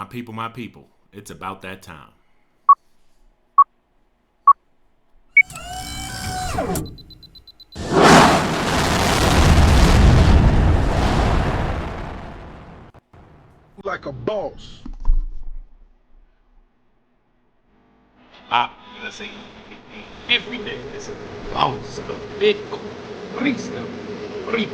my people, it's about that time. Like a boss. Let's see. Every day is a bounce of Bitcoin. Cristo. If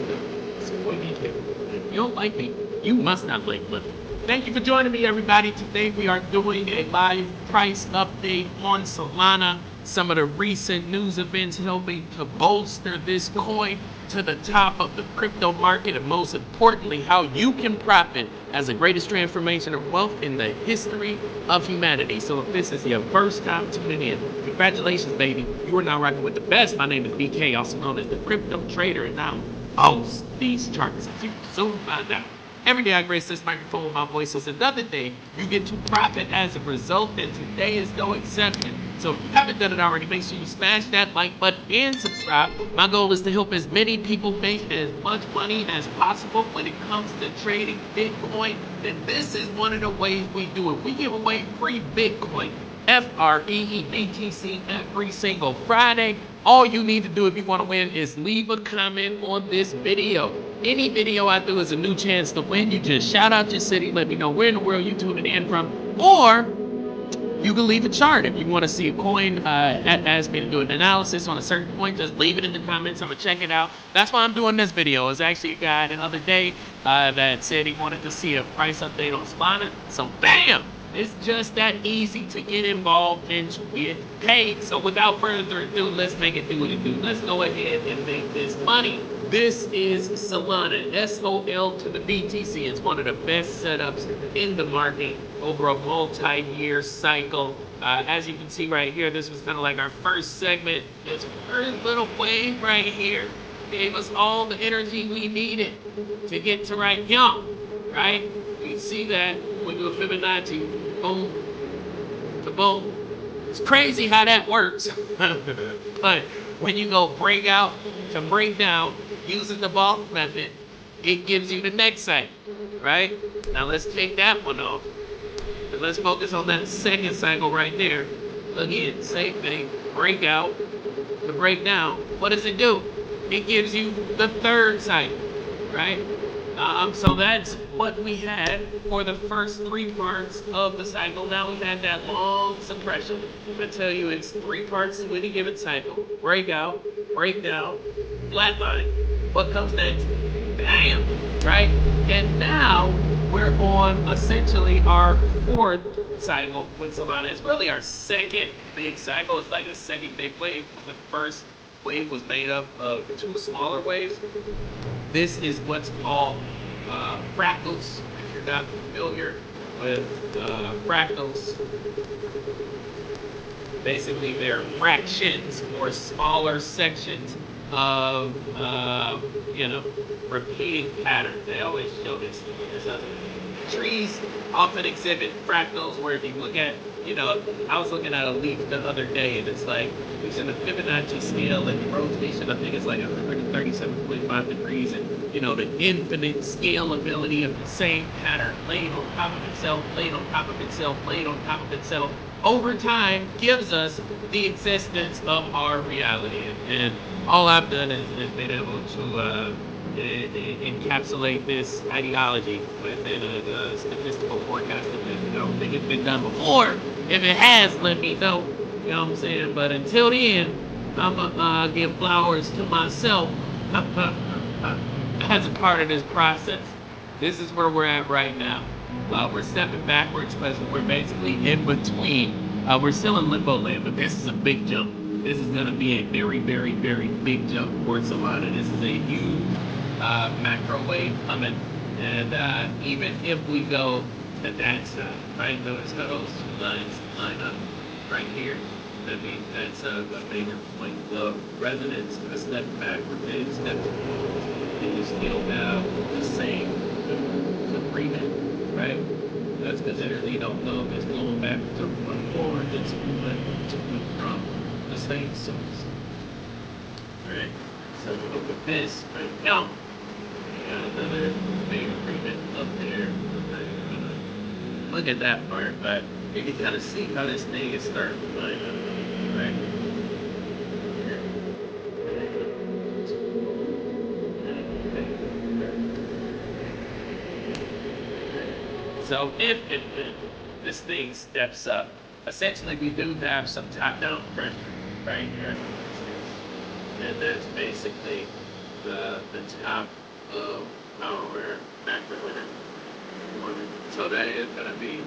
you don't like me, you must not like me. Thank you for joining me, everybody. Today we are doing a live price update on Solana. Some of the recent news events helping to bolster this coin to the top of the crypto market, and most importantly, how you can profit as the greatest transformation of wealth in the history of humanity. So if this is your first time tuning in, congratulations, baby. You are now rocking with the best. My name is BK, also known as the Crypto Trader, and I'm boss these charts, as you can soon find out. Every day I grace this microphone with my voice is another day you get to profit as a result, and today is no exception. So if you haven't done it already, make sure you smash that like button and subscribe. My goal is to help as many people make as much money as possible when it comes to trading Bitcoin. And this is one of the ways we do it. We give away free Bitcoin, FREE BTC, every single Friday. All you need to do if you want to win is leave a comment on this video. Any video I do is a new chance to win. You just shout out your city, let me know where in the world you're tuning in from, or you can leave a chart. If you want to see a coin, ask me to do an analysis on a certain point, just leave it in the comments. I'm going to check it out. That's why I'm doing this video. It's actually a guy the other day that said he wanted to see a price update on Solana. So bam! It's just that easy to get involved and to get paid. So without further ado, let's make it do what it do. Let's go ahead and make this money. This is Solana, SOL to the BTC. It's one of the best setups in the market over a multi-year cycle. As you can see right here, this was kind of like our first segment. This first little wave right here gave us all the energy we needed to get to right here, right? You see that we do a Fibonacci, boom, to boom. It's crazy how that works. But when you go break out to break down using the bulk method, it gives you the next cycle, right? Now let's take that one off. And let's focus on that second cycle right there. Again, same thing, break out to break down. What does it do? It gives you the third cycle, right? So that's what we had for the first three parts of the cycle. Now we had that long suppression. I tell you, it's three parts to any given cycle. Breakout, breakdown, flatline. What comes next? Bam, right? And now we're on essentially our fourth cycle with Solana. It's really our second big cycle. It's like a second big wave. The first wave was made up of two smaller waves. This is what's called fractals. If you're not familiar with fractals, basically they're fractions or smaller sections of repeating patterns. They always show this. Trees often exhibit fractals where if you look at, I was looking at a leaf the other day and it's like, using the Fibonacci scale and the rotation, I think it's like 137.5 degrees, and the infinite scalability of the same pattern laid on top of itself, laid on top of itself, laid on top of itself, over time gives us the existence of our reality. And all I've done is been able to encapsulate this ideology within a statistical forecasting method. I don't think it's been done before. If it has, let me know. You know what I'm saying? But until then, I'm gonna give flowers to myself as a part of this process. This is where we're at right now. We're stepping backwards because we're basically in between. We're still in limbo land, but this is a big jump. This is going to be a very, very, very big jump for Solana. This is a huge macro wave coming. And even if we go to that side, right? Notice how those two lines line up right here. That means that's a major point of resonance. A step backwards and a step forward. And you still have the same agreement, right? That's because energy don't know if it's going backwards or going forward. It's moving from the same source. Right? So look at this right now. We got another big agreement up there. look at that part, but you can kind of see how this thing is starting to line up, right? So if this thing steps up, essentially we do have some top-down pressure right here. And that's basically the top of our macro limit. So that is going to be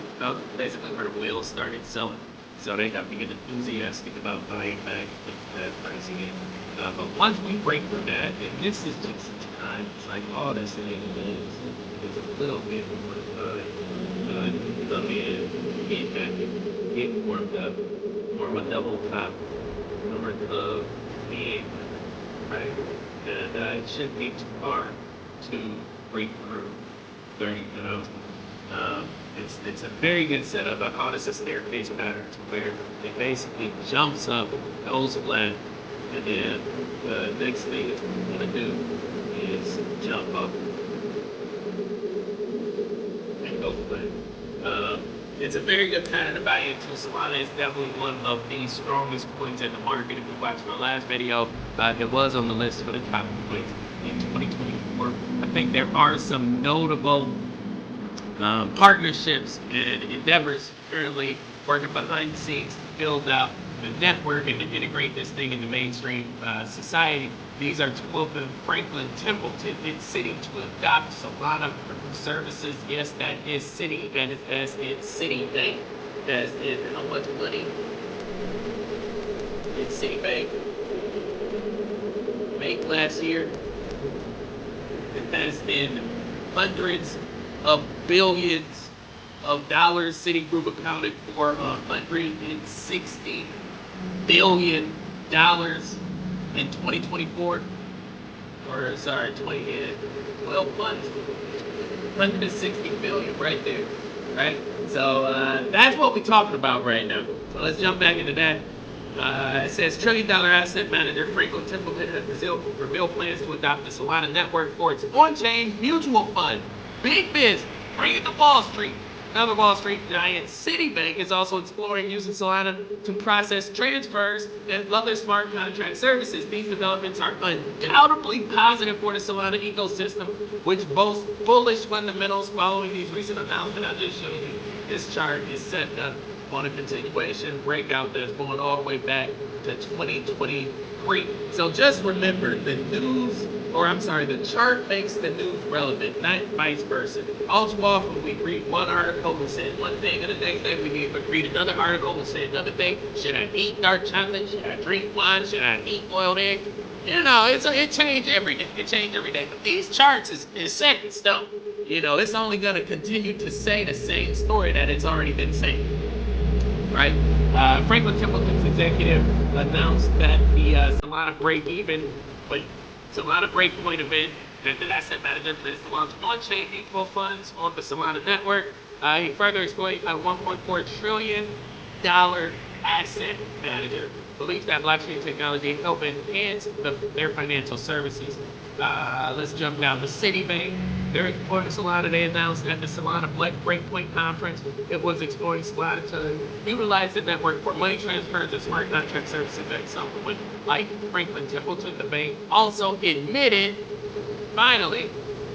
basically where the wheels started selling. So they have to get enthusiastic about buying back that pricing in. But once we break through that, and this is just time, it's like all this thing is a little bit more come in, get back, get warmed up, form a double top north of the right? And it shouldn't be too far to break through 30,000. It's a very good setup. I call this a staircase pattern where it basically jumps up, goes flat, and then the next thing it's going to do is jump up and go flat. It's a very good pattern to buy into. Solana is definitely one of the strongest coins in the market. If you watched my last video, it was on the list for the top coins in 2024. I think there are some notable partnerships and endeavors currently working behind the scenes to build out the network and to integrate this thing into mainstream society. These are two of them. Franklin Templeton is sitting to adopt Solana services. Yes, that is Citi, and as in Citibank, as in how much money did Citibank make last year? It has been hundreds of billions of dollars. Citigroup accounted for $160 billion in 2024. Or sorry, 12 months. 160 billion right there. Right? So that's what we're talking about right now. So let's jump back into that. It says $1 trillion asset manager Franklin Templeton has revealed plans to adopt the Solana network for its on-chain mutual fund. Big biz, bring it to Wall Street. Another Wall Street giant, Citibank, is also exploring using Solana to process transfers and other smart contract services. These developments are undoubtedly positive for the Solana ecosystem, which boasts bullish fundamentals following these recent announcements. I just showed you this chart is set up on a continuation breakout that's going all the way back to 2023. So just remember the chart makes the news relevant, not vice versa. All too often we read one article, we say one thing, and the next day we read another article, we say another thing. Should I eat dark chocolate? Should I drink wine? Should I eat boiled egg? You know, it changes every day. It changes every day. But these charts is set in stone. You know, it's only going to continue to say the same story that it's already been saying. Right? Franklin Templeton's executive announced that the Solana breakpoint event that the asset manager plans to launch on-chain mutual funds on the Solana network. He further explained a $1.4 trillion asset manager believes that blockchain technology help enhance their financial services. Let's jump down to Citibank. They're exploring Solana. They announced at the Solana Breakpoint Conference it was exploring Solana to utilize the network for money transfers and smart contract services. That's something like Franklin Templeton, the bank, also admitted, finally,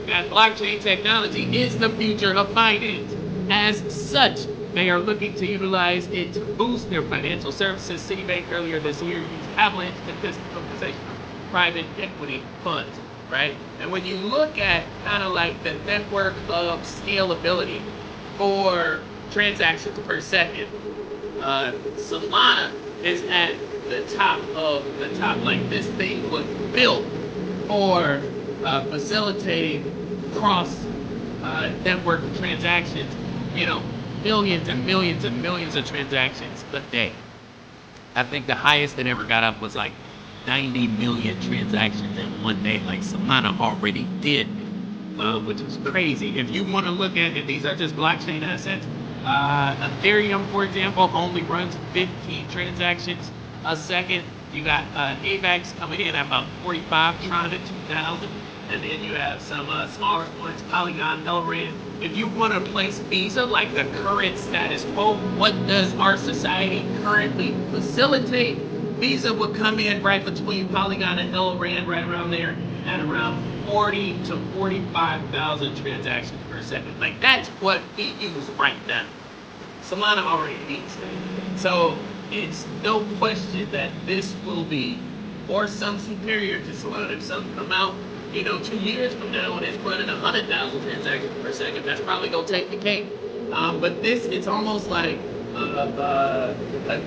that blockchain technology is the future of finance. As such, they are looking to utilize it to boost their financial services. Citibank earlier this year used Avalanche tokenization of private equity funds. Right? And when you look at kind of like the network of scalability for transactions per second, Solana is at the top of the top. Like this thing was built for facilitating cross network transactions, you know, millions and millions and millions of transactions a day. I think the highest that ever got up was like 90 million transactions in one day, like Solana already did, which is crazy. If you want to look at it, these are just blockchain assets. Ethereum, for example, only runs 15 transactions a second. You got AVAX coming in at about 45, trying to 2,000. and then you have some smaller coins, Polygon, Elrond. If you want to place Visa, like the current status quo, what does our society currently facilitate? Visa would come in right between Polygon and Elrond, right around there, at around 40 to 45,000 transactions per second. Like, that's what we use right now. Solana already beats that. So it's no question that this will be, or some superior to Solana. If something come out, 2 years from now and it's running 100,000 transactions per second, that's probably gonna take the cake. But this, it's almost like a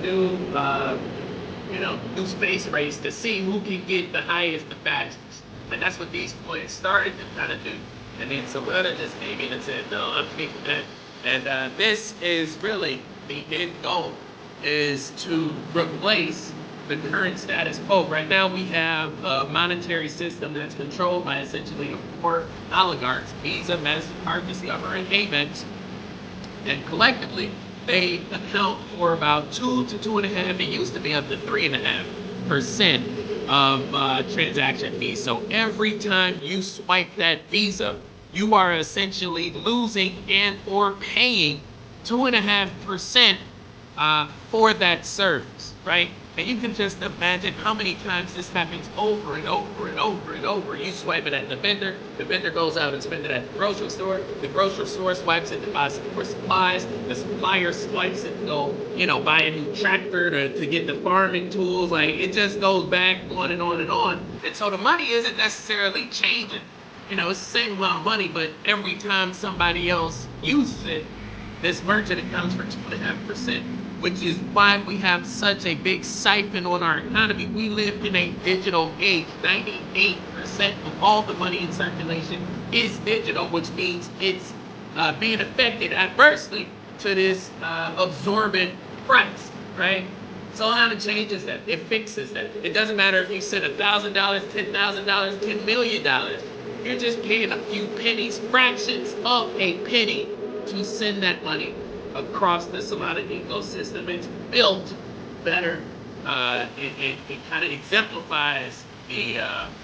new, new space race to see who can get the highest, the fastest. And that's what these coins started to kind of do. And then Solana just came in and said, no, I'm taking that. And this is really the end goal, is to replace the current status quo. Right now we have a monetary system that's controlled by essentially the four oligarchs: Visa, MasterCard, Discover, and Amex. And collectively, they account for about 2 to 2.5%. It used to be up to 3.5% of transaction fees. So every time you swipe that Visa, you are essentially losing and or paying 2.5% for that service, right? And you can just imagine how many times this happens over and over and over and over. You swipe it at the vendor goes out and spends it at the grocery store swipes it to buy some more supplies, the supplier swipes it to go, buy a new tractor to get the farming tools. Like, it just goes back on and on and on. And so the money isn't necessarily changing. It's the same amount of money, but every time somebody else uses it, this merchant accounts for 2.5%, which is why we have such a big siphon on our economy. We live in a digital age. 98% of all the money in circulation is digital, which means it's being affected adversely to this absorbent price, right? Solana changes that. It fixes that. It doesn't matter if you send $1,000, $10,000, $10 million. You're just paying a few pennies, fractions of a penny, to send that money across the Solana ecosystem. It's built better. It kind of exemplifies the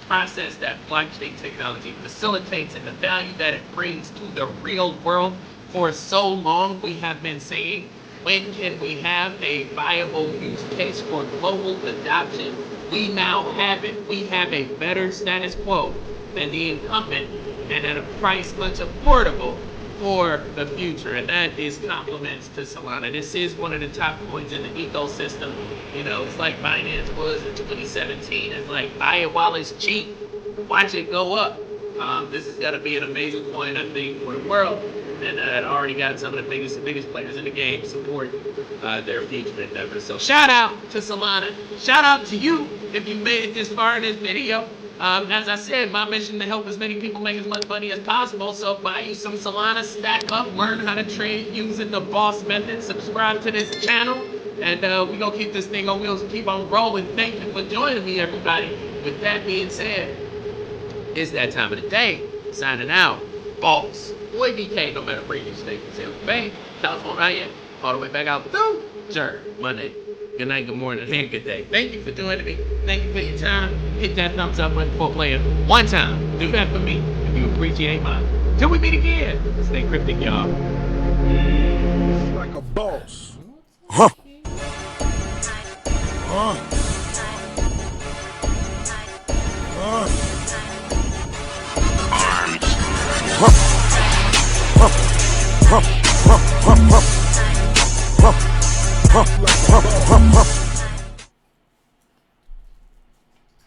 process that blockchain technology facilitates and the value that it brings to the real world. For so long, we have been saying, when can we have a viable use case for global adoption? We now have it. We have a better status quo than the incumbent, and at a price much affordable for the future. And that is compliments to Solana. This is one of the top coins in the ecosystem. It's like Binance was in 2017. It's like, buy it while it's cheap, watch it go up. This is gonna be an amazing coin, I think, for the world. And it already got some of the biggest players in the game support their future endeavors. So shout out to Solana. Shout out to you if you made it this far in this video. As I said, my mission to help as many people make as much money as possible. So buy you some Solana, stack up, learn how to trade using the boss method, subscribe to this channel, and we're gonna keep this thing on wheels and keep on rolling. Thank you for joining me, everybody. With that being said, it's that time of the day. Signing out. Boss. Boy BK, no matter where you stay, say bang. Telephone right here. All the way back out. Boom. Sure. Monday. Good night, good morning, and good day. Thank you for joining me. Thank you for your time. Hit that thumbs up button for playing one time. Do that for me if you appreciate mine. Till we meet again. Stay cryptic, y'all. Like a boss. Like a boss.